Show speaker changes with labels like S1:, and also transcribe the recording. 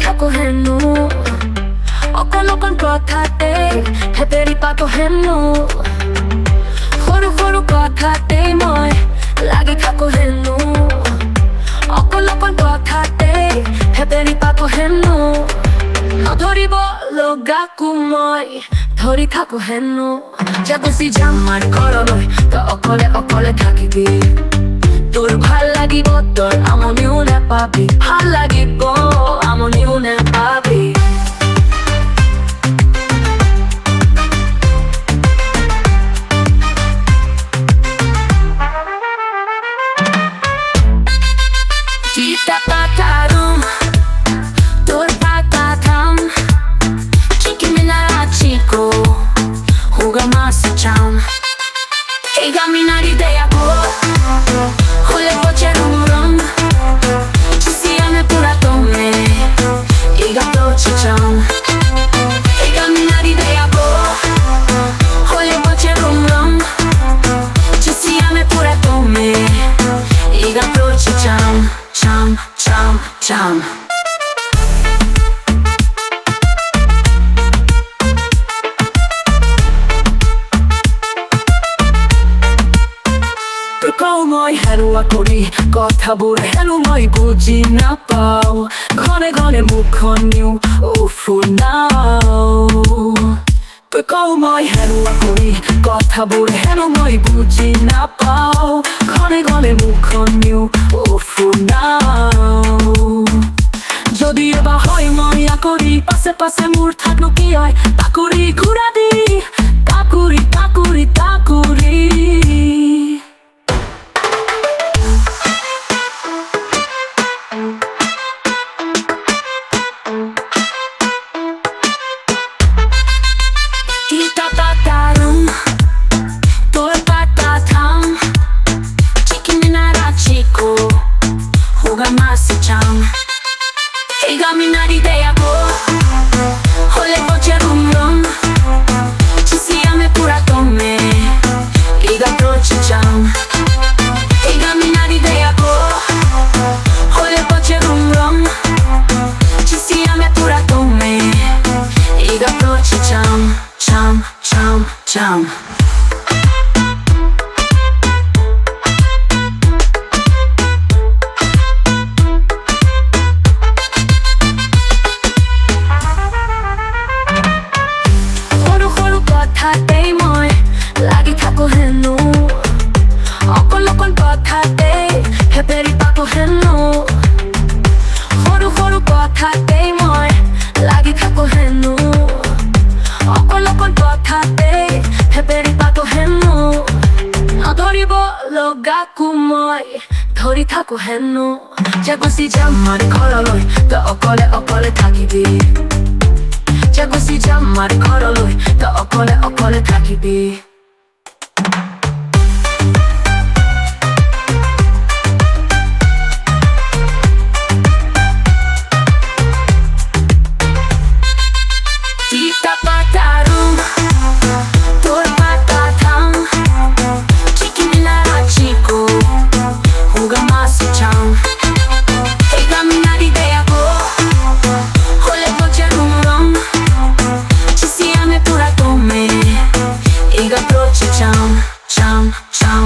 S1: থাকো হেনো অকণ অকণ কথাতে হেতেৰি পাতো হেনো সৰু সৰু কথাতে মই লাগি থাকো হেনো অকণ অকণ কথাতে হেতেৰি পাতো হেনো নধৰিব লগাকো মই ধৰি থাকো হেনো যে গুচি যাম মাৰ ঘৰলৈ তই অকলে অকলে থাকিবি তোৰ ভাল লাগিব তই আমনিও নেপাবি ভাল লাগিব আমনিও নেপাবি Tita patarum তোর patatam Chiki minara chico Huga masa cham Higa minari de yako Hule poche rum rum Chisiame pura tome Higa ploche cham Higa minari de yako Hule poche rum rum Chisiame pura tome Higa ploche cham Cham, cham, cham কও মই হেৰুৱা কৰি কথাবোৰ হেনো মই বুজি নাপাওঁ ঘনে ঘনে মুখখন নিও উফুনাও তই কও মই হেৰুৱা কৰি কথাবোৰ হেনো মই বুজি নাপাওঁ ঘনে ঘনে মুখখন নিও উফুনাও যদি এবাৰ হয় মই আকৰি পাছে পাছে মোৰ থাকনো কি হয় তাকুৰি ঘূৰা দি তাকুৰি তাকুৰি তাকুৰি Tita patarum তোর patatam Chiki minara chico Huga masa cham Higa minari de yako Hole poche rum rum Chisiame pura tome Higa proche cham Higa minari de yako Hole poche rum rum Chisiame pura tome Higa proche cham Cham, cham, cham সৰু সৰু কথাতে মই লাগি থাকো হেনো অকণ অকণ কথাতে হেতেৰি পাতো হেনো সৰু সৰু কথাতে মই লাগি থাকো হেনো অকণ অকণ কথাতে হেতেৰি পাতো হেনো নধৰিব লগাকো মই ধৰি থাকো হেনো যে গুচি যাম মাৰ ঘৰলৈ তই অকলে অকলে থাকিবি যে গুচি যাম মাৰ ঘৰলৈ তই অকলে অকলে থাকিবি Tita patarum তোর patatam Chiki minara chico Huga masa cham Higa minari de yako Hole poche rum rum Chisiame pura tome Higa proche cham Cham, cham